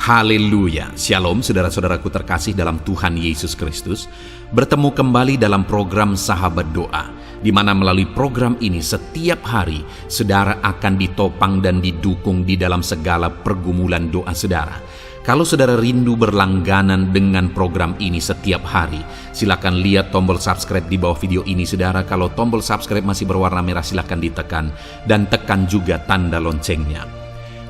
Haleluya, Shalom saudara-saudaraku terkasih dalam Tuhan Yesus Kristus. Bertemu kembali dalam program Sahabat Doa, di mana melalui program ini setiap hari saudara akan ditopang dan didukung di dalam segala pergumulan doa saudara. Kalau saudara rindu berlangganan dengan program ini setiap hari, silakan lihat tombol subscribe di bawah video ini saudara. Kalau tombol subscribe masih berwarna merah, silakan ditekan dan tekan juga tanda loncengnya.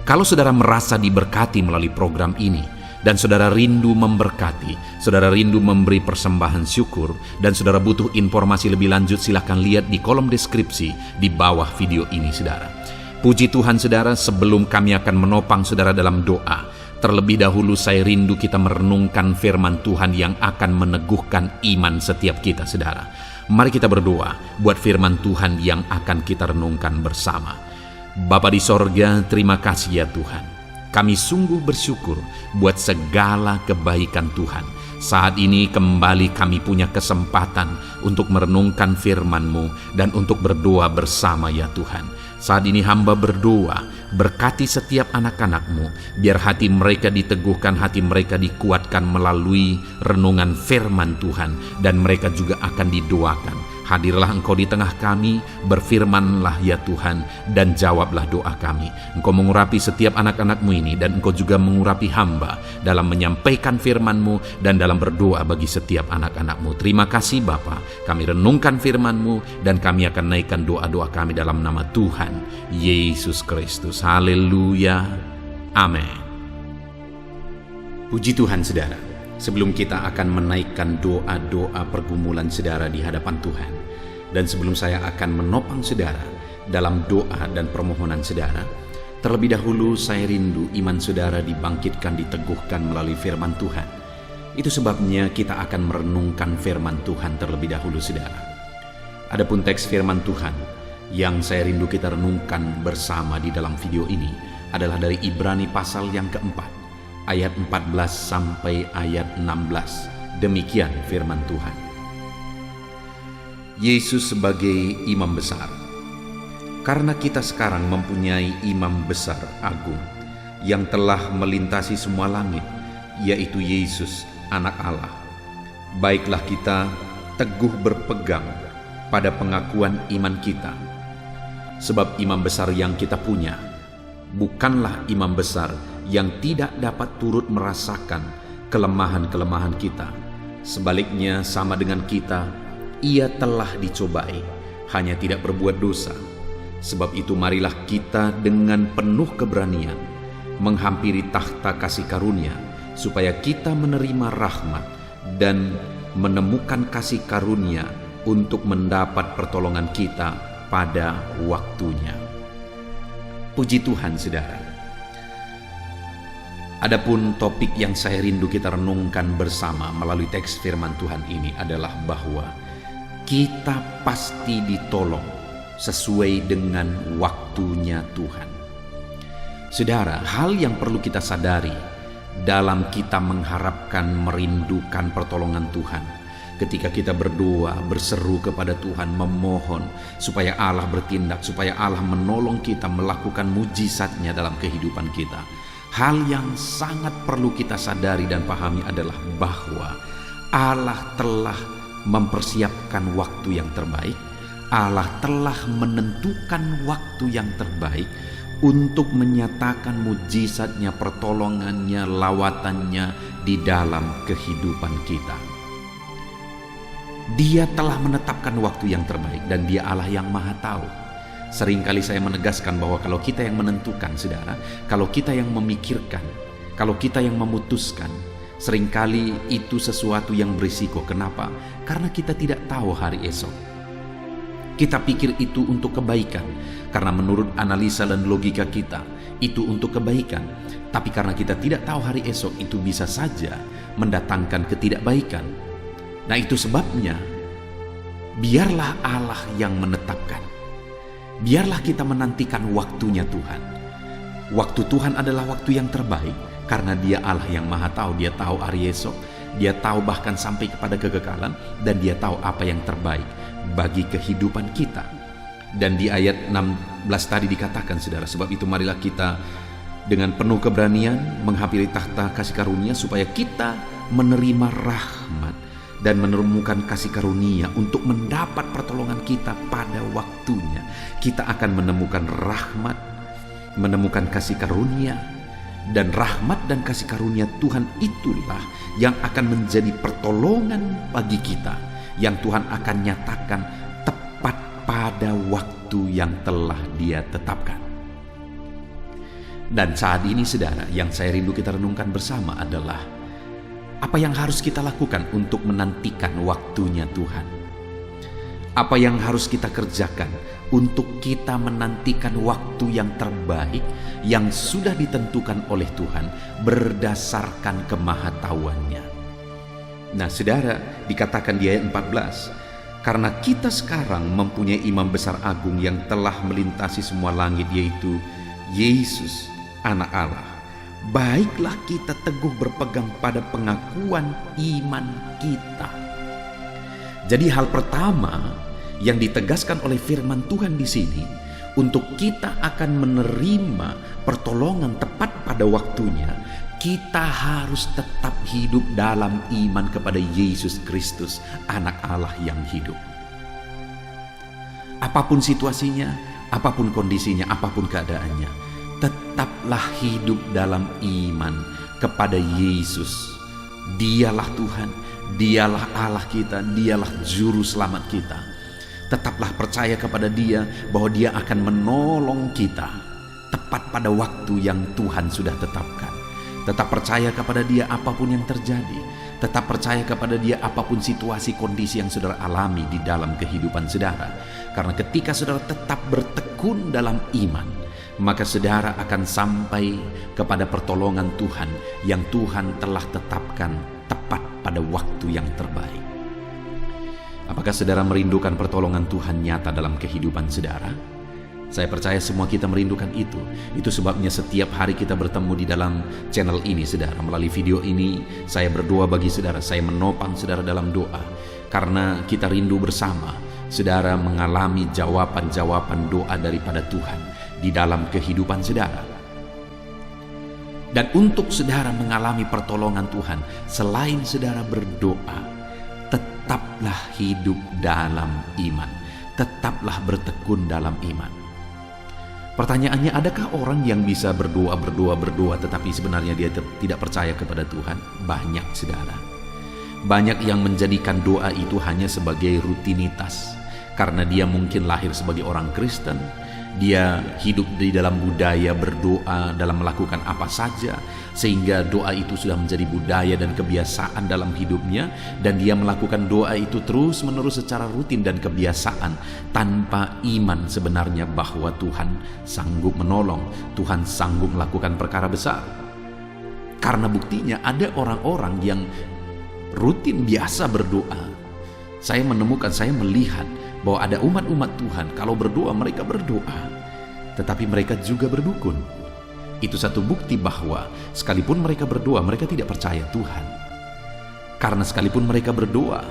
Kalau saudara merasa diberkati melalui program ini, dan saudara rindu memberkati, saudara rindu memberi persembahan syukur, dan saudara butuh informasi lebih lanjut, silakan lihat di kolom deskripsi di bawah video ini saudara. Puji Tuhan saudara, sebelum kami akan menopang saudara dalam doa, terlebih dahulu saya rindu kita merenungkan firman Tuhan yang akan meneguhkan iman setiap kita saudara. Mari kita berdoa buat firman Tuhan yang akan kita renungkan bersama. Bapa di sorga, terima kasih ya Tuhan. Kami sungguh bersyukur buat segala kebaikan Tuhan. Saat ini kembali kami punya kesempatan untuk merenungkan firman-Mu dan untuk berdoa bersama ya Tuhan. Saat ini hamba berdoa, berkati setiap anak-anak-Mu, biar hati mereka diteguhkan, hati mereka dikuatkan melalui renungan firman Tuhan, dan mereka juga akan didoakan. Hadirlah Engkau di tengah kami, berfirmanlah ya Tuhan, dan jawablah doa kami. Engkau mengurapi setiap anak-anak-Mu ini, dan Engkau juga mengurapi hamba dalam menyampaikan firman-Mu dan dalam berdoa bagi setiap anak-anak-Mu. Terima kasih Bapa, kami renungkan firman-Mu, dan kami akan naikkan doa-doa kami dalam nama Tuhan Yesus Kristus. Haleluya, amin. Puji Tuhan saudara. Sebelum kita akan menaikkan doa-doa pergumulan saudara di hadapan Tuhan, dan sebelum saya akan menopang saudara dalam doa dan permohonan saudara, terlebih dahulu saya rindu iman saudara dibangkitkan, diteguhkan melalui firman Tuhan. Itu sebabnya kita akan merenungkan firman Tuhan terlebih dahulu saudara. Adapun teks firman Tuhan yang saya rindu kita renungkan bersama di dalam video ini adalah dari Ibrani pasal yang keempat, ayat 14 sampai ayat 16. Demikian firman Tuhan. Yesus sebagai imam besar. Karena kita sekarang mempunyai imam besar agung yang telah melintasi semua langit, yaitu Yesus anak Allah. Baiklah kita teguh berpegang pada pengakuan iman kita. Sebab imam besar yang kita punya bukanlah imam besar yang tidak dapat turut merasakan kelemahan-kelemahan kita. Sebaliknya sama dengan kita, ia telah dicobai, hanya tidak berbuat dosa. Sebab itu marilah kita dengan penuh keberanian menghampiri takhta kasih karunia, supaya kita menerima rahmat dan menemukan kasih karunia untuk mendapat pertolongan kita pada waktunya. Puji Tuhan saudara. Adapun topik yang saya rindu kita renungkan bersama melalui teks firman Tuhan ini adalah bahwa kita pasti ditolong sesuai dengan waktunya Tuhan. Saudara, hal yang perlu kita sadari dalam kita mengharapkan, merindukan pertolongan Tuhan, ketika kita berdoa, berseru kepada Tuhan, memohon supaya Allah bertindak, supaya Allah menolong kita melakukan mujizatnya dalam kehidupan kita. Hal yang sangat perlu kita sadari dan pahami adalah bahwa Allah telah mempersiapkan waktu yang terbaik. Allah telah menentukan waktu yang terbaik untuk menyatakan mujizatnya, pertolongannya, lawatannya di dalam kehidupan kita. Dia telah menetapkan waktu yang terbaik, dan Dia Allah yang Maha Tahu. Seringkali saya menegaskan bahwa kalau kita yang menentukan, saudara, kalau kita yang memikirkan, kalau kita yang memutuskan, seringkali itu sesuatu yang berisiko. Kenapa? Karena kita tidak tahu hari esok. Kita pikir itu untuk kebaikan, karena menurut analisa dan logika kita, itu untuk kebaikan. Tapi karena kita tidak tahu hari esok, itu bisa saja mendatangkan ketidakbaikan. Nah itu sebabnya, biarlah Allah yang menetapkan. Biarlah kita menantikan waktunya Tuhan. Waktu Tuhan adalah waktu yang terbaik, karena Dia Allah yang Maha Tahu. Dia tahu hari esok, Dia tahu bahkan sampai kepada kekekalan, dan Dia tahu apa yang terbaik bagi kehidupan kita. Dan di ayat 16 tadi dikatakan saudara, sebab itu marilah kita dengan penuh keberanian menghampiri tahta kasih karunia supaya kita menerima rahmat dan menemukan kasih karunia untuk mendapat pertolongan kita pada waktunya. Kita akan menemukan rahmat, menemukan kasih karunia, dan rahmat dan kasih karunia Tuhan itulah yang akan menjadi pertolongan bagi kita, yang Tuhan akan nyatakan tepat pada waktu yang telah Dia tetapkan. Dan saat ini saudara, yang saya rindu kita renungkan bersama adalah apa yang harus kita lakukan untuk menantikan waktunya Tuhan. Apa yang harus kita kerjakan untuk kita menantikan waktu yang terbaik yang sudah ditentukan oleh Tuhan berdasarkan kemahatauannya. Nah saudara, dikatakan di ayat 14, karena kita sekarang mempunyai imam besar agung yang telah melintasi semua langit, yaitu Yesus, Anak Allah. Baiklah kita teguh berpegang pada pengakuan iman kita. Jadi hal pertama yang ditegaskan oleh firman Tuhan di sini, untuk kita akan menerima pertolongan tepat pada waktunya, kita harus tetap hidup dalam iman kepada Yesus Kristus, Anak Allah yang hidup. Apapun situasinya, apapun kondisinya, apapun keadaannya, tetaplah hidup dalam iman kepada Yesus. Dialah Tuhan, Dialah Allah kita, Dialah juru selamat kita. Tetaplah percaya kepada Dia bahwa Dia akan menolong kita tepat pada waktu yang Tuhan sudah tetapkan. Tetap percaya kepada Dia apapun yang terjadi. Tetap percaya kepada Dia apapun situasi kondisi yang saudara alami di dalam kehidupan saudara. Karena ketika saudara tetap bertekun dalam iman, maka saudara akan sampai kepada pertolongan Tuhan yang Tuhan telah tetapkan tepat pada waktu yang terbaik. Apakah saudara merindukan pertolongan Tuhan nyata dalam kehidupan saudara? Saya percaya semua kita merindukan itu. Itu sebabnya setiap hari kita bertemu di dalam channel ini saudara. Melalui video ini saya berdoa bagi saudara, saya menopang saudara dalam doa. Karena kita rindu bersama saudara mengalami jawaban-jawaban doa daripada Tuhan di dalam kehidupan saudara. Dan untuk saudara mengalami pertolongan Tuhan, selain saudara berdoa, tetaplah hidup dalam iman, tetaplah bertekun dalam iman. Pertanyaannya, adakah orang yang bisa berdoa tetapi sebenarnya dia tidak percaya kepada Tuhan? Banyak saudara. Banyak yang menjadikan doa itu hanya sebagai rutinitas, karena dia mungkin lahir sebagai orang Kristen. Dia hidup di dalam budaya berdoa dalam melakukan apa saja, sehingga doa itu sudah menjadi budaya dan kebiasaan dalam hidupnya, dan dia melakukan doa itu terus-menerus secara rutin dan kebiasaan tanpa iman sebenarnya bahwa Tuhan sanggup menolong, Tuhan sanggup melakukan perkara besar. Karena buktinya ada orang-orang yang rutin biasa berdoa. Saya melihat bahwa ada umat-umat Tuhan, kalau berdoa mereka berdoa, tetapi mereka juga berdukun. Itu satu bukti bahwa sekalipun mereka berdoa, mereka tidak percaya Tuhan. Karena sekalipun mereka berdoa,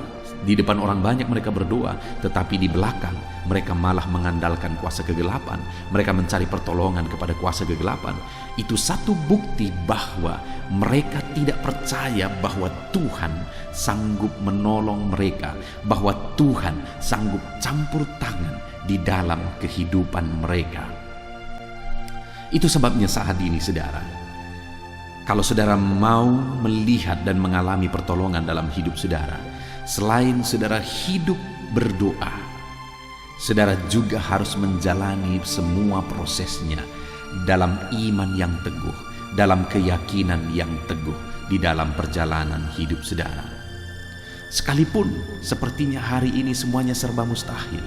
di depan orang banyak mereka berdoa, tetapi di belakang mereka malah mengandalkan kuasa kegelapan. Mereka mencari pertolongan kepada kuasa kegelapan. Itu satu bukti bahwa mereka tidak percaya bahwa Tuhan sanggup menolong mereka, bahwa Tuhan sanggup campur tangan di dalam kehidupan mereka. Itu sebabnya saat ini saudara, kalau saudara mau melihat dan mengalami pertolongan dalam hidup saudara, selain saudara hidup berdoa, saudara juga harus menjalani semua prosesnya dalam iman yang teguh, dalam keyakinan yang teguh di dalam perjalanan hidup saudara. Sekalipun sepertinya hari ini semuanya serba mustahil,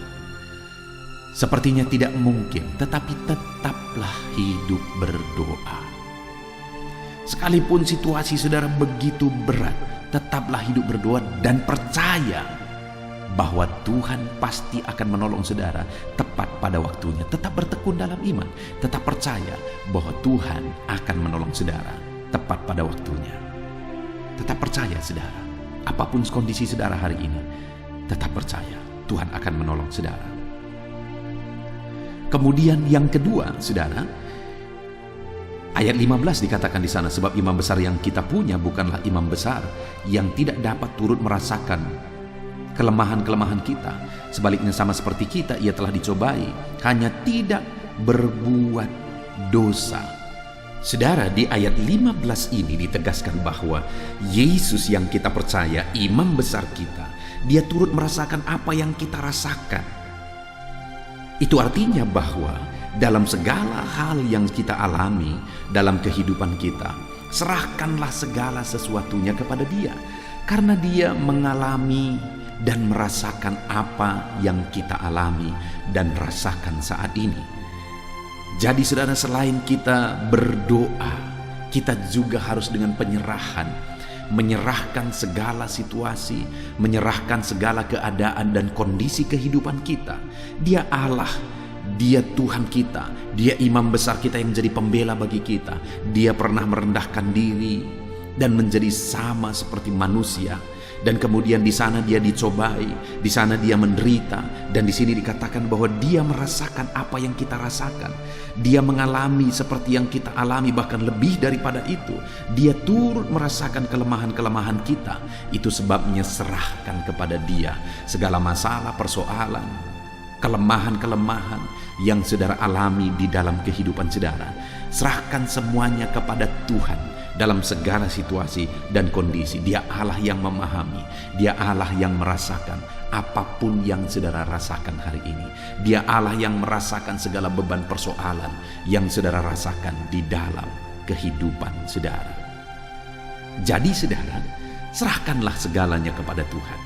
sepertinya tidak mungkin, tetapi tetaplah hidup berdoa. Sekalipun situasi saudara begitu berat, tetaplah hidup berdoa dan percaya bahwa Tuhan pasti akan menolong saudara tepat pada waktunya. Tetap bertekun dalam iman, tetap percaya bahwa Tuhan akan menolong saudara tepat pada waktunya. Tetap percaya saudara, apapun kondisi saudara hari ini, tetap percaya Tuhan akan menolong saudara. Kemudian yang kedua saudara, Ayat 15 dikatakan di sana, sebab imam besar yang kita punya bukanlah imam besar yang tidak dapat turut merasakan kelemahan-kelemahan kita. Sebaliknya sama seperti kita, ia telah dicobai, hanya tidak berbuat dosa. Saudara, di ayat 15 ini ditegaskan bahwa Yesus yang kita percaya, imam besar kita, dia turut merasakan apa yang kita rasakan. Itu artinya bahwa dalam segala hal yang kita alami dalam kehidupan kita, serahkanlah segala sesuatunya kepada Dia, karena Dia mengalami dan merasakan apa yang kita alami dan rasakan saat ini. Jadi saudara, selain kita berdoa, kita juga harus dengan penyerahan, menyerahkan segala situasi, menyerahkan segala keadaan dan kondisi kehidupan kita. Dia Allah, Dia Tuhan kita, Dia imam besar kita yang menjadi pembela bagi kita. Dia pernah merendahkan diri dan menjadi sama seperti manusia. Dan kemudian di sana Dia dicobai, di sana Dia menderita, dan di sini dikatakan bahwa Dia merasakan apa yang kita rasakan. Dia mengalami seperti yang kita alami, bahkan lebih daripada itu. Dia turut merasakan kelemahan-kelemahan kita. Itu sebabnya serahkan kepada Dia segala masalah, persoalan, kelemahan-kelemahan yang saudara alami di dalam kehidupan saudara. Serahkan semuanya kepada Tuhan dalam segala situasi dan kondisi. Dia Allah yang memahami, Dia Allah yang merasakan apapun yang saudara rasakan hari ini. Dia Allah yang merasakan segala beban persoalan yang saudara rasakan di dalam kehidupan saudara. Jadi saudara, serahkanlah segalanya kepada Tuhan,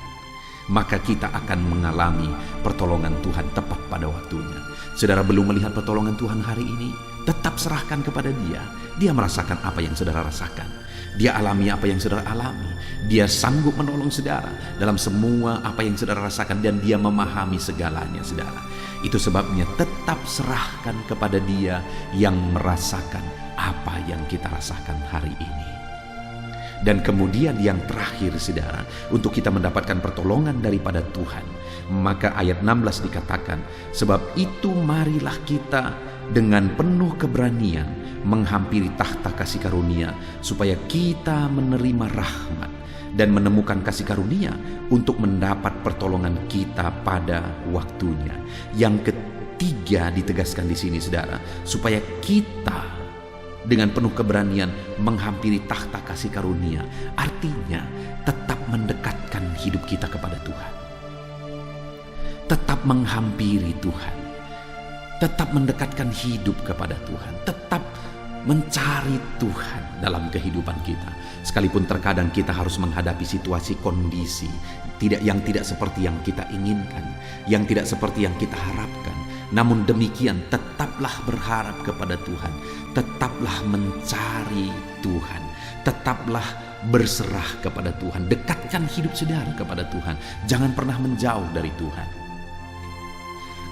maka kita akan mengalami pertolongan Tuhan tepat pada waktunya. Saudara belum melihat pertolongan Tuhan hari ini, tetap serahkan kepada Dia. Dia merasakan apa yang saudara rasakan, Dia alami apa yang saudara alami. Dia sanggup menolong saudara dalam semua apa yang saudara rasakan, dan Dia memahami segalanya saudara. Itu sebabnya tetap serahkan kepada Dia yang merasakan apa yang kita rasakan hari ini. Dan kemudian yang terakhir saudara, untuk kita mendapatkan pertolongan daripada Tuhan, maka ayat 16 dikatakan, sebab itu marilah kita dengan penuh keberanian menghampiri tahta kasih karunia, supaya kita menerima rahmat dan menemukan kasih karunia untuk mendapat pertolongan kita pada waktunya. Yang ketiga ditegaskan di sini saudara, supaya kita dengan penuh keberanian menghampiri tahta kasih karunia, artinya tetap mendekatkan hidup kita kepada Tuhan, tetap menghampiri Tuhan, tetap mendekatkan hidup kepada Tuhan, tetap mencari Tuhan dalam kehidupan kita. Sekalipun terkadang kita harus menghadapi situasi kondisi yang tidak seperti yang kita inginkan, yang tidak seperti yang kita harapkan. Namun demikian tetaplah berharap kepada Tuhan, tetaplah mencari Tuhan, tetaplah berserah kepada Tuhan. Dekatkan hidup saudara kepada Tuhan, jangan pernah menjauh dari Tuhan.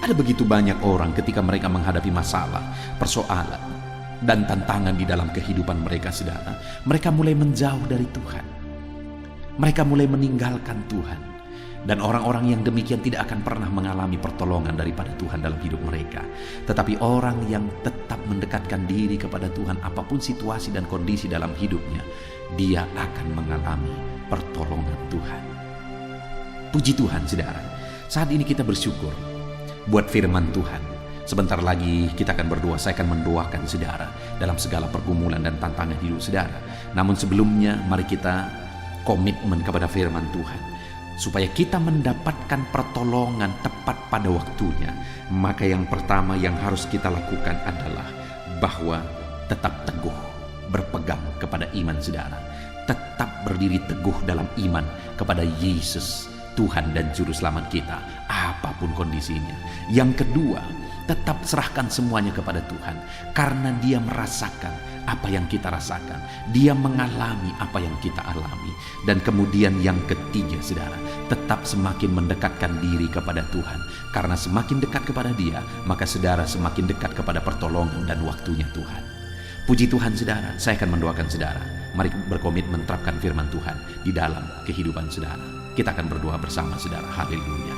Ada begitu banyak orang ketika mereka menghadapi masalah, persoalan, dan tantangan di dalam kehidupan mereka saudara, mereka mulai menjauh dari Tuhan, mereka mulai meninggalkan Tuhan. Dan orang-orang yang demikian tidak akan pernah mengalami pertolongan daripada Tuhan dalam hidup mereka. Tetapi orang yang tetap mendekatkan diri kepada Tuhan, apapun situasi dan kondisi dalam hidupnya, dia akan mengalami pertolongan Tuhan. Puji Tuhan saudara, saat ini kita bersyukur buat firman Tuhan. Sebentar lagi kita akan berdoa, saya akan mendoakan saudara dalam segala pergumulan dan tantangan hidup saudara. Namun sebelumnya mari kita komitmen kepada firman Tuhan, supaya kita mendapatkan pertolongan tepat pada waktunya. Maka yang pertama yang harus kita lakukan adalah bahwa tetap teguh berpegang kepada iman saudara. Tetap berdiri teguh dalam iman kepada Yesus, Tuhan dan Juru Selamat kita, apapun kondisinya. Yang kedua, tetap serahkan semuanya kepada Tuhan, karena Dia merasakan apa yang kita rasakan, Dia mengalami apa yang kita alami. Dan kemudian yang ketiga saudara, tetap semakin mendekatkan diri kepada Tuhan, karena semakin dekat kepada Dia, maka saudara semakin dekat kepada pertolongan dan waktunya Tuhan. Puji Tuhan saudara, saya akan mendoakan saudara. Mari berkomitmen menerapkan firman Tuhan di dalam kehidupan saudara. Kita akan berdoa bersama saudara. Haleluya.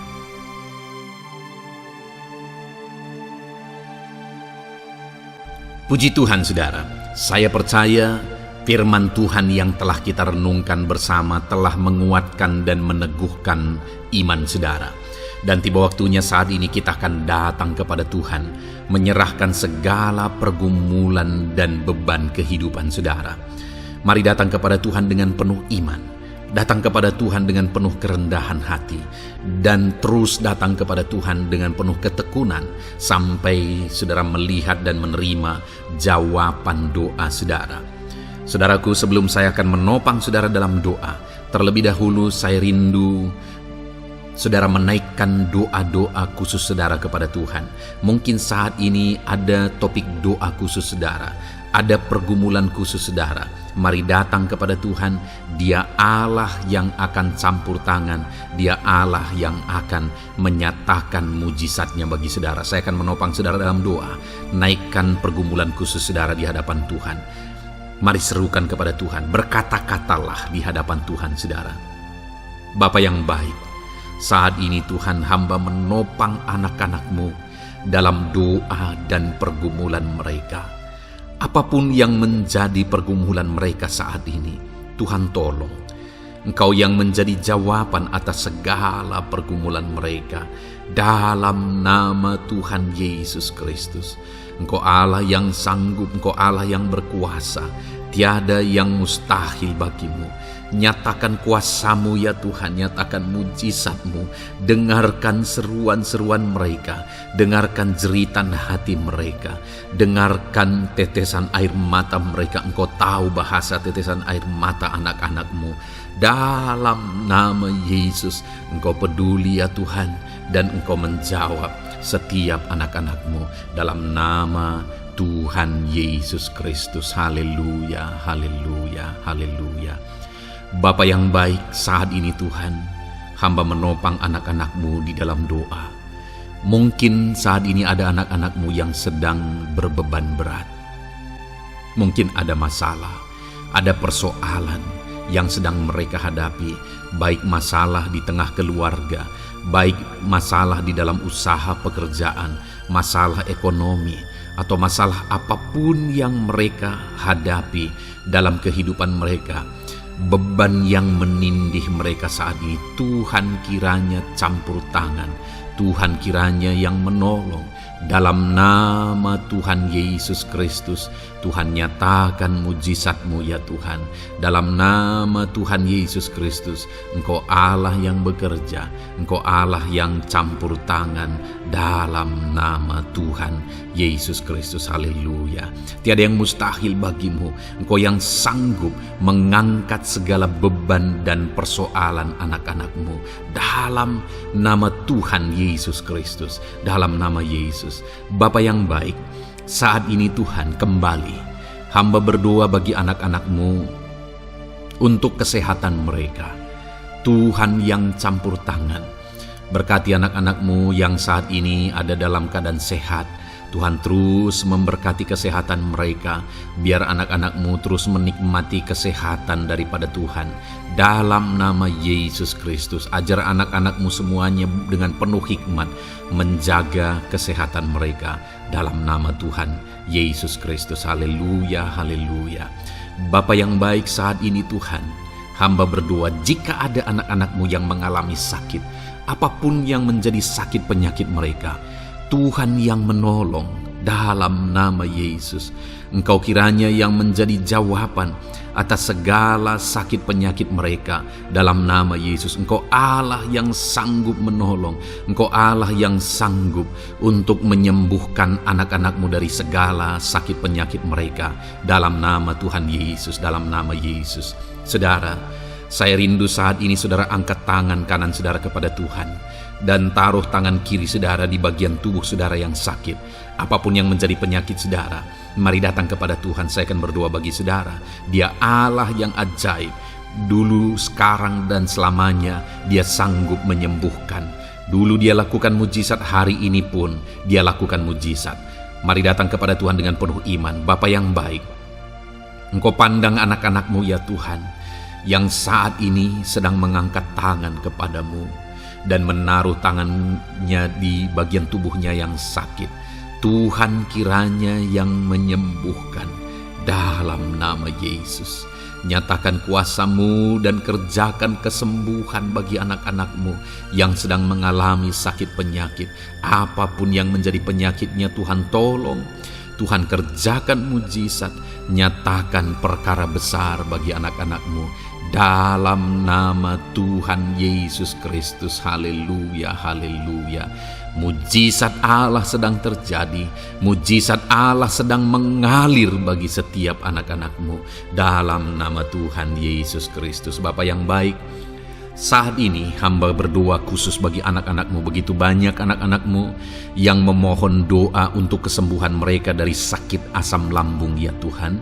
Puji Tuhan saudara, Saya percaya firman Tuhan yang telah kita renungkan bersama telah menguatkan dan meneguhkan iman saudara. Dan tiba waktunya saat ini kita akan datang kepada Tuhan, menyerahkan segala pergumulan dan beban kehidupan saudara. Mari datang kepada Tuhan dengan penuh iman, datang kepada Tuhan dengan penuh kerendahan hati, dan terus datang kepada Tuhan dengan penuh ketekunan sampai saudara melihat dan menerima jawaban doa saudara. Saudaraku, sebelum saya akan menopang saudara dalam doa, terlebih dahulu saya rindu saudara menaikkan doa-doa khusus saudara kepada Tuhan. Mungkin saat ini ada topik doa khusus saudara, ada pergumulan khusus saudara. Mari datang kepada Tuhan. Dia Allah yang akan campur tangan, Dia Allah yang akan menyatakan mujizatnya bagi saudara. Saya akan menopang saudara dalam doa. Naikkan pergumulan khusus saudara di hadapan Tuhan. Mari serukan kepada Tuhan, berkata-katalah di hadapan Tuhan saudara. Bapa yang baik, saat ini Tuhan, hamba menopang anak-anak-Mu dalam doa dan pergumulan mereka. Apapun yang menjadi pergumulan mereka saat ini, Tuhan tolong. Engkau yang menjadi jawaban atas segala pergumulan mereka. Dalam nama Tuhan Yesus Kristus. Engkau Allah yang sanggup, Engkau Allah yang berkuasa. Tiada yang mustahil bagimu. Nyatakan kuasa-Mu ya Tuhan, nyatakan mujizat-Mu. Dengarkan seruan-seruan mereka, dengarkan jeritan hati mereka, dengarkan tetesan air mata mereka. Engkau tahu bahasa tetesan air mata anak-anak-Mu. Dalam nama Yesus, Engkau peduli ya Tuhan, dan Engkau menjawab setiap anak-anak-Mu dalam nama Tuhan Yesus Kristus. Haleluya, haleluya, haleluya. Bapa yang baik, saat ini Tuhan, hamba menopang anak-anak-Mu di dalam doa. Mungkin saat ini ada anak-anak-Mu yang sedang berbeban berat. Mungkin ada masalah, ada persoalan yang sedang mereka hadapi, baik masalah di tengah keluarga, baik masalah di dalam usaha pekerjaan, masalah ekonomi, atau masalah apapun yang mereka hadapi dalam kehidupan mereka. Beban yang menindih mereka saat ini, Tuhan kiranya campur tangan, Tuhan kiranya yang menolong. Dalam nama Tuhan Yesus Kristus, Tuhan nyatakan mujizat-Mu ya Tuhan. Dalam nama Tuhan Yesus Kristus, Engkau Allah yang bekerja, Engkau Allah yang campur tangan. Dalam nama Tuhan Yesus Kristus, haleluya. Tiada yang mustahil bagimu. Engkau yang sanggup mengangkat segala beban dan persoalan anak-anak-Mu. Dalam nama Tuhan Yesus Kristus, dalam nama Yesus. Bapa yang baik, saat ini Tuhan kembali hamba berdoa bagi anak-anak-Mu untuk kesehatan mereka. Tuhan yang campur tangan, berkati anak-anak-Mu yang saat ini ada dalam keadaan sehat. Tuhan terus memberkati kesehatan mereka, biar anak-anak-Mu terus menikmati kesehatan daripada Tuhan. Dalam nama Yesus Kristus, ajar anak-anak-Mu semuanya dengan penuh hikmat menjaga kesehatan mereka. Dalam nama Tuhan Yesus Kristus, haleluya, haleluya. Bapa yang baik, saat ini Tuhan, hamba berdoa jika ada anak-anak-Mu yang mengalami sakit, apapun yang menjadi sakit penyakit mereka, Tuhan yang menolong. Dalam nama Yesus, Engkau kiranya yang menjadi jawaban atas segala sakit penyakit mereka. Dalam nama Yesus, Engkau Allah yang sanggup menolong, Engkau Allah yang sanggup untuk menyembuhkan anak-anak-Mu dari segala sakit penyakit mereka. Dalam nama Tuhan Yesus, dalam nama Yesus. Saudara, saya rindu saat ini saudara angkat tangan kanan saudara kepada Tuhan dan taruh tangan kiri saudara di bagian tubuh saudara yang sakit. Apapun yang menjadi penyakit saudara, mari datang kepada Tuhan. Saya akan berdoa bagi saudara. Dia Allah yang ajaib. Dulu, sekarang, dan selamanya Dia sanggup menyembuhkan. Dulu Dia lakukan mujizat, hari ini pun Dia lakukan mujizat. Mari datang kepada Tuhan dengan penuh iman. Bapa yang baik, Engkau pandang anak-anak-Mu ya Tuhan, yang saat ini sedang mengangkat tangan kepadamu dan menaruh tangannya di bagian tubuhnya yang sakit. Tuhan kiranya yang menyembuhkan. dalam nama Yesus. Nyatakan kuasa-Mu dan kerjakan kesembuhan bagi anak-anak-Mu yang sedang mengalami sakit penyakit. Apapun yang menjadi penyakitnya, Tuhan tolong. Tuhan kerjakan mujizat, nyatakan perkara besar bagi anak-anak-Mu dalam nama Tuhan Yesus Kristus. Haleluya, haleluya. Mujizat Allah sedang terjadi, mujizat Allah sedang mengalir bagi setiap anak-anak-Mu dalam nama Tuhan Yesus Kristus. Bapa yang baik, saat ini hamba berdoa khusus bagi anak-anak-Mu. Begitu banyak anak-anak-Mu yang memohon doa untuk kesembuhan mereka dari sakit asam lambung ya Tuhan.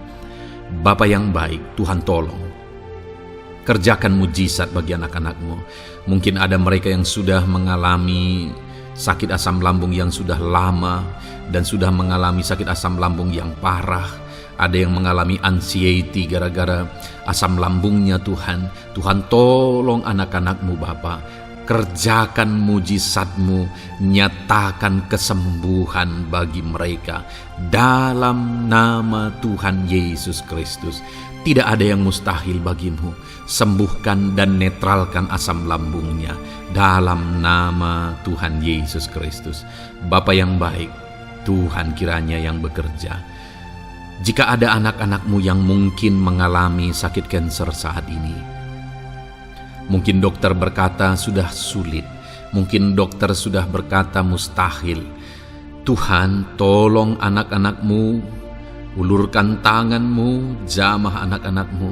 Bapa yang baik, Tuhan tolong. Kerjakan mujizat bagi anak-anak-Mu. Mungkin ada mereka yang sudah mengalami sakit asam lambung yang sudah lama dan sudah mengalami sakit asam lambung yang parah. Ada yang mengalami anxiety gara-gara asam lambungnya Tuhan. Tuhan tolong anak-anak-Mu Bapa. Kerjakan mujizat-Mu, nyatakan kesembuhan bagi mereka dalam nama Tuhan Yesus Kristus. Tidak ada yang mustahil bagi-Mu. Sembuhkan dan netralkan asam lambungnya dalam nama Tuhan Yesus Kristus. Bapa yang baik, Tuhan kiranya yang bekerja. Jika ada anak-anak-Mu yang mungkin mengalami sakit kanker saat ini, mungkin dokter berkata sudah sulit, mungkin dokter sudah berkata mustahil. Tuhan tolong anak-anak-Mu, ulurkan tangan-Mu, jamah anak-anak-Mu,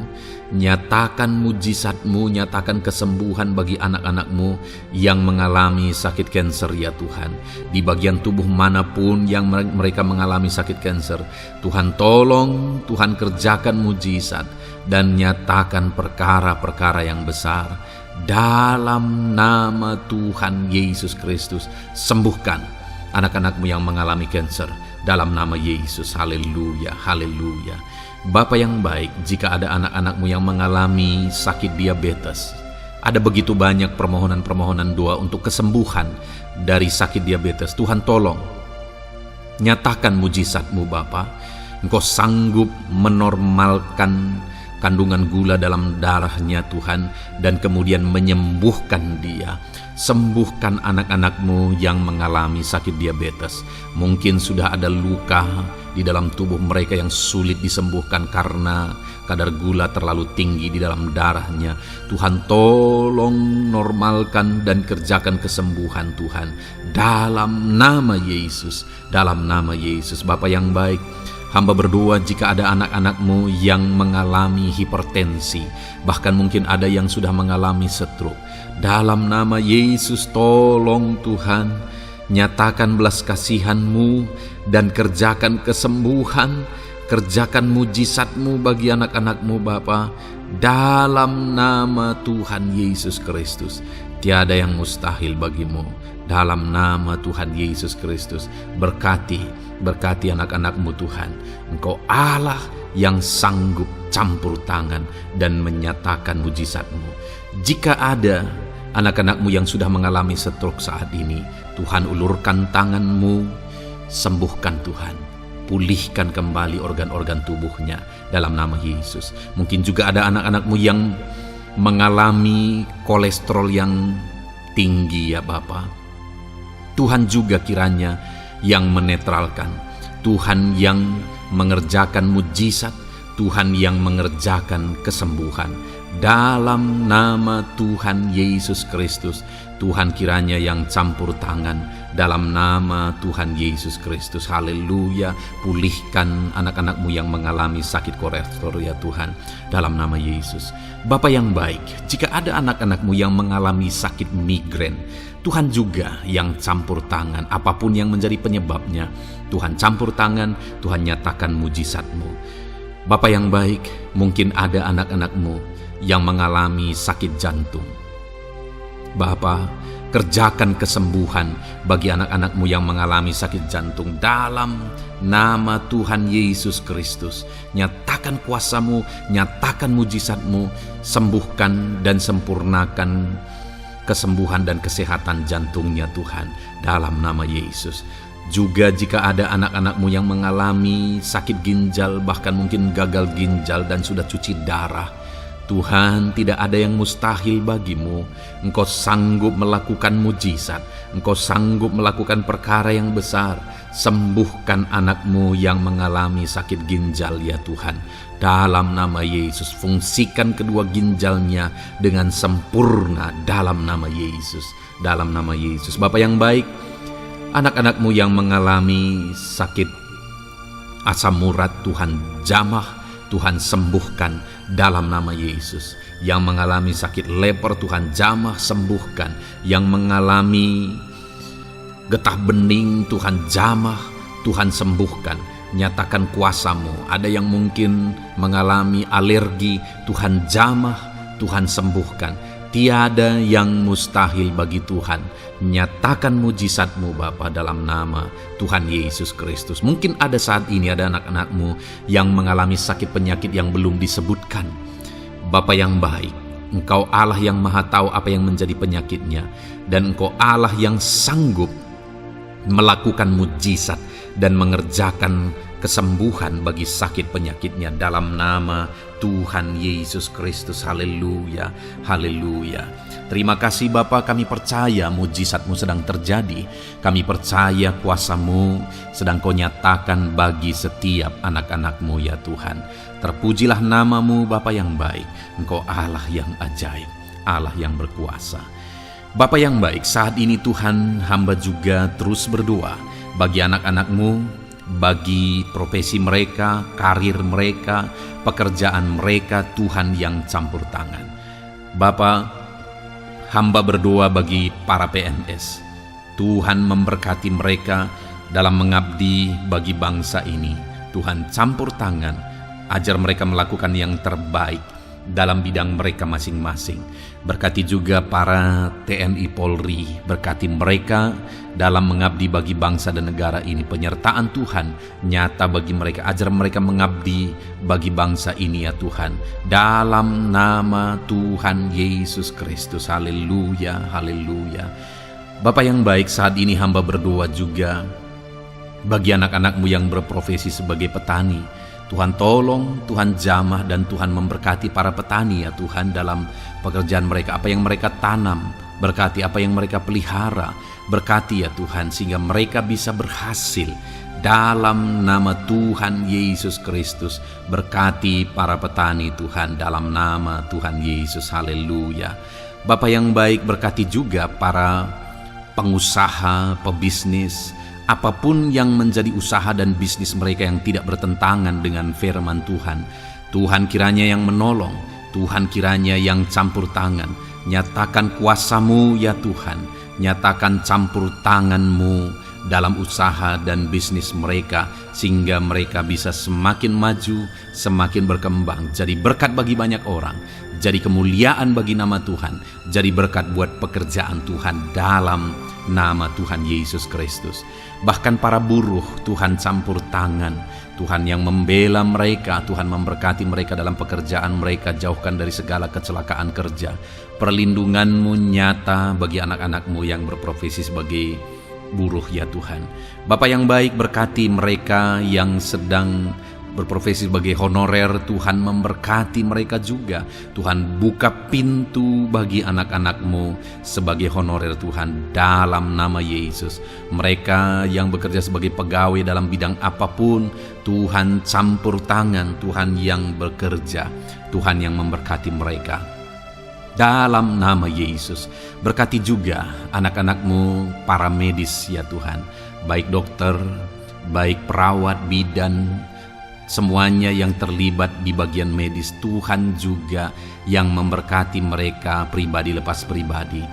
nyatakan mujizat-Mu, nyatakan kesembuhan bagi anak-anak-Mu yang mengalami sakit kanker ya Tuhan. Di bagian tubuh manapun yang mereka mengalami sakit kanker, Tuhan tolong, Tuhan kerjakan mujizat dan nyatakan perkara-perkara yang besar. Dalam nama Tuhan Yesus Kristus, sembuhkan anak-anak-Mu yang mengalami kanker. Dalam nama Yesus, haleluya, haleluya. Bapa yang baik, jika ada anak-anak-Mu yang mengalami sakit diabetes, ada begitu banyak permohonan-permohonan doa untuk kesembuhan dari sakit diabetes. Tuhan tolong, nyatakan mujizat-Mu Bapa. Engkau sanggup menormalkan kandungan gula dalam darahnya Tuhan, dan kemudian menyembuhkan dia. Sembuhkan anak-anak-Mu yang mengalami sakit diabetes. Mungkin sudah ada luka di dalam tubuh mereka yang sulit disembuhkan karena kadar gula terlalu tinggi di dalam darahnya. Tuhan tolong normalkan dan kerjakan kesembuhan Tuhan dalam nama Yesus, dalam nama Yesus. Bapa yang baik, hamba berdoa jika ada anak-anak-Mu yang mengalami hipertensi, bahkan mungkin ada yang sudah mengalami stroke. Dalam nama Yesus tolong Tuhan, nyatakan belas kasihan-Mu dan kerjakan kesembuhan, kerjakan mujizat-Mu bagi anak-anak-Mu Bapa. Dalam nama Tuhan Yesus Kristus, tiada yang mustahil bagi-Mu. Dalam nama Tuhan Yesus Kristus, berkati anak-anak-Mu Tuhan. Engkau Allah yang sanggup campur tangan dan menyatakan mujizat-Mu. Jika ada anak-anak-Mu yang sudah mengalami stroke saat ini, Tuhan ulurkan tangan-Mu, sembuhkan Tuhan. Pulihkan kembali organ-organ tubuhnya dalam nama Yesus. Mungkin juga ada anak-anak-Mu yang mengalami kolesterol yang tinggi ya Bapa. Tuhan juga kiranya yang menetralkan. Tuhan yang mengerjakan mujizat. Tuhan yang mengerjakan kesembuhan. Dalam nama Tuhan Yesus Kristus, Tuhan kiranya yang campur tangan dalam nama Tuhan Yesus Kristus. Haleluya. Pulihkan anak-anak-Mu yang mengalami sakit kolesterol ya Tuhan, dalam nama Yesus. Bapa yang baik, jika ada anak-anak-Mu yang mengalami sakit migrain, Tuhan juga yang campur tangan. Apapun yang menjadi penyebabnya, Tuhan campur tangan, Tuhan nyatakan mujizat-Mu. Bapa yang baik, mungkin ada anak-anak-Mu yang mengalami sakit jantung. Bapa, kerjakan kesembuhan bagi anak-anak-Mu yang mengalami sakit jantung dalam nama Tuhan Yesus Kristus. Nyatakan kuasa-Mu, nyatakan mujizat-Mu, sembuhkan dan sempurnakan kesembuhan dan kesehatan jantungnya Tuhan, dalam nama Yesus. Juga jika ada anak-anak-Mu yang mengalami sakit ginjal, bahkan mungkin gagal ginjal dan sudah cuci darah, Tuhan, tidak ada yang mustahil bagi-Mu. Engkau sanggup melakukan mujizat, Engkau sanggup melakukan perkara yang besar. Sembuhkan anak-Mu yang mengalami sakit ginjal ya Tuhan. Dalam nama Yesus, fungsikan kedua ginjalnya dengan sempurna dalam nama Yesus. Dalam nama Yesus. Bapa yang baik, anak-anak-Mu yang mengalami sakit asam urat, Tuhan jamah, Tuhan sembuhkan dalam nama Yesus. Yang mengalami sakit leper, Tuhan jamah sembuhkan. Yang mengalami getah bening, Tuhan jamah, Tuhan sembuhkan. Nyatakan kuasa-Mu. Ada yang mungkin mengalami alergi, Tuhan jamah, Tuhan sembuhkan. Tiada yang mustahil bagi Tuhan. Nyatakan mujizat-Mu Bapa dalam nama Tuhan Yesus Kristus. Mungkin ada saat ini ada anak-anak-Mu yang mengalami sakit penyakit yang belum disebutkan. Bapa yang baik, Engkau Allah yang maha tahu apa yang menjadi penyakitnya. Dan Engkau Allah yang sanggup melakukan mujizat dan mengerjakan kesembuhan bagi sakit penyakitnya dalam nama Tuhan Yesus Kristus. Haleluya, haleluya. Terima kasih Bapa, kami percaya mujizat-Mu sedang terjadi. Kami percaya kuasa-Mu sedang Kau nyatakan bagi setiap anak-anak-Mu ya Tuhan. Terpujilah nama-Mu Bapa yang baik. Engkau Allah yang ajaib, Allah yang berkuasa. Bapa yang baik, saat ini Tuhan, hamba juga terus berdoa bagi anak-anak-Mu, bagi profesi mereka, karir mereka, pekerjaan mereka, Tuhan yang campur tangan. Bapa, hamba berdoa bagi para PNS. Tuhan memberkati mereka dalam mengabdi bagi bangsa ini. Tuhan campur tangan, ajar mereka melakukan yang terbaik dalam bidang mereka masing-masing. Berkati juga para TNI Polri, berkati mereka dalam mengabdi bagi bangsa dan negara ini. Penyertaan Tuhan nyata bagi mereka, ajar mereka mengabdi bagi bangsa ini ya Tuhan. Dalam nama Tuhan Yesus Kristus. Haleluya, haleluya. Bapa yang baik, saat ini hamba berdoa juga bagi anak-anak-Mu yang berprofesi sebagai petani. Tuhan tolong, Tuhan jamah, dan Tuhan memberkati para petani ya Tuhan dalam pekerjaan mereka. Apa yang mereka tanam, berkati apa yang mereka pelihara, berkati ya Tuhan sehingga mereka bisa berhasil. Dalam nama Tuhan Yesus Kristus, berkati para petani Tuhan dalam nama Tuhan Yesus. Haleluya. Bapa yang baik, berkati juga para pengusaha, pebisnis, apapun yang menjadi usaha dan bisnis mereka yang tidak bertentangan dengan firman Tuhan. Tuhan kiranya yang menolong, Tuhan kiranya yang campur tangan. Nyatakan kuasa-Mu ya Tuhan, nyatakan campur tangan-Mu dalam usaha dan bisnis mereka, sehingga mereka bisa semakin maju, semakin berkembang, jadi berkat bagi banyak orang, jadi kemuliaan bagi nama Tuhan, jadi berkat buat pekerjaan Tuhan dalam nama Tuhan Yesus Kristus. Bahkan para buruh, Tuhan campur tangan, Tuhan yang membela mereka, Tuhan memberkati mereka dalam pekerjaan mereka, jauhkan dari segala kecelakaan kerja. Perlindungan-Mu nyata bagi anak-anak-Mu yang berprofesi sebagai buruh ya Tuhan. Bapa yang baik, berkati mereka yang sedang berprofesi sebagai honorer, Tuhan memberkati mereka juga. Tuhan buka pintu bagi anak-anak-Mu sebagai honorer Tuhan dalam nama Yesus. Mereka yang bekerja sebagai pegawai dalam bidang apapun, Tuhan campur tangan, Tuhan yang bekerja, Tuhan yang memberkati mereka dalam nama Yesus. Berkati juga anak-anak-Mu para medis ya Tuhan, baik dokter, baik perawat, bidan, semuanya yang terlibat di bagian medis, Tuhan juga yang memberkati mereka pribadi lepas pribadi.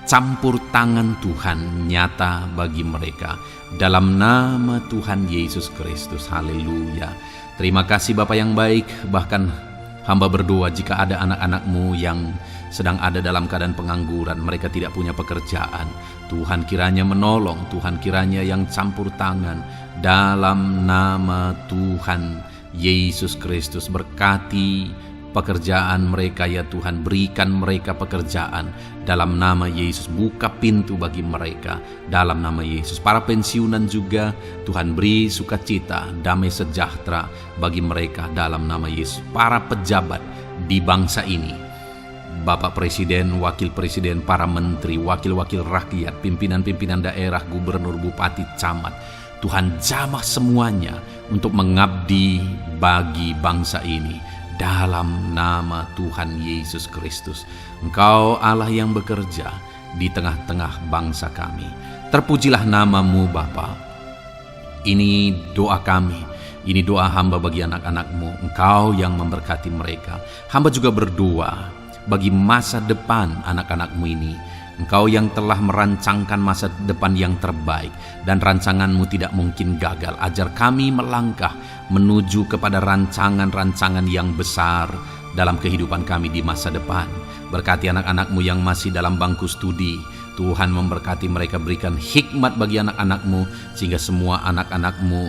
Campur tangan Tuhan nyata bagi mereka dalam nama Tuhan Yesus Kristus. Haleluya. Terima kasih Bapa yang baik. Bahkan hamba berdoa jika ada anak-anak-Mu yang sedang ada dalam keadaan pengangguran, mereka tidak punya pekerjaan, Tuhan kiranya menolong, Tuhan kiranya yang campur tangan dalam nama Tuhan Yesus Kristus. Berkati pekerjaan mereka ya Tuhan. Berikan mereka pekerjaan dalam nama Yesus. Buka pintu bagi mereka dalam nama Yesus. Para pensiunan juga Tuhan, beri sukacita, damai sejahtera bagi mereka dalam nama Yesus. Para pejabat di bangsa ini, Bapak Presiden, Wakil Presiden, para menteri, wakil-wakil rakyat, pimpinan-pimpinan daerah, gubernur, bupati, camat, Tuhan jamah semuanya untuk mengabdi bagi bangsa ini dalam nama Tuhan Yesus Kristus. Engkau Allah yang bekerja di tengah-tengah bangsa kami. Terpujilah nama-Mu Bapa. Ini doa kami, ini doa hamba bagi anak-anak-Mu. Engkau yang memberkati mereka. Hamba juga berdoa bagi masa depan anak-anak-Mu ini. Engkau yang telah merancangkan masa depan yang terbaik, dan rancangan-Mu tidak mungkin gagal. Ajar kami melangkah menuju kepada rancangan-rancangan yang besar dalam kehidupan kami di masa depan. Berkati anak-anak-Mu yang masih dalam bangku studi. Tuhan memberkati mereka, berikan hikmat bagi anak-anak-Mu, sehingga semua anak-anak-Mu,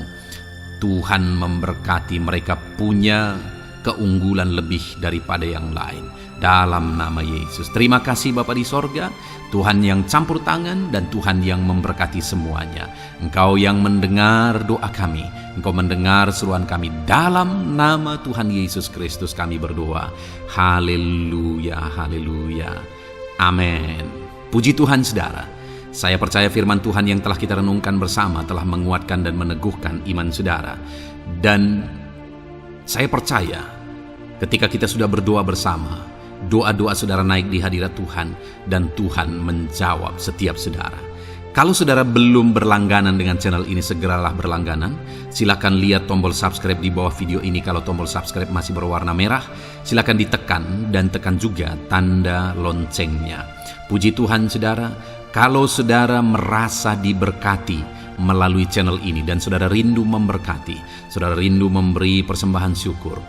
Tuhan memberkati mereka punya keunggulan lebih daripada yang lain. Dalam nama Yesus. Terima kasih Bapa di sorga, Tuhan yang campur tangan dan Tuhan yang memberkati semuanya. Engkau yang mendengar doa kami, Engkau mendengar seruan kami. Dalam nama Tuhan Yesus Kristus kami berdoa. Haleluya, haleluya. Amin. Puji Tuhan saudara. Saya percaya firman Tuhan yang telah kita renungkan bersama telah menguatkan dan meneguhkan iman saudara. Dan saya percaya ketika kita sudah berdoa bersama, doa-doa saudara naik di hadirat Tuhan, dan Tuhan menjawab setiap saudara. Kalau saudara belum berlangganan dengan channel ini, segeralah berlangganan. Silakan lihat tombol subscribe di bawah video ini. Kalau tombol subscribe masih berwarna merah, silakan ditekan dan tekan juga tanda loncengnya. Puji Tuhan saudara, kalau saudara merasa diberkati melalui channel ini dan saudara rindu memberkati, saudara rindu memberi persembahan syukur,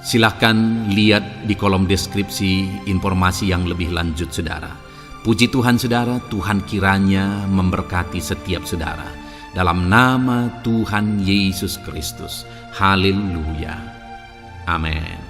silakan lihat di kolom deskripsi informasi yang lebih lanjut saudara. Puji Tuhan saudara, Tuhan kiranya memberkati setiap saudara. Dalam nama Tuhan Yesus Kristus. Haleluya. Amin.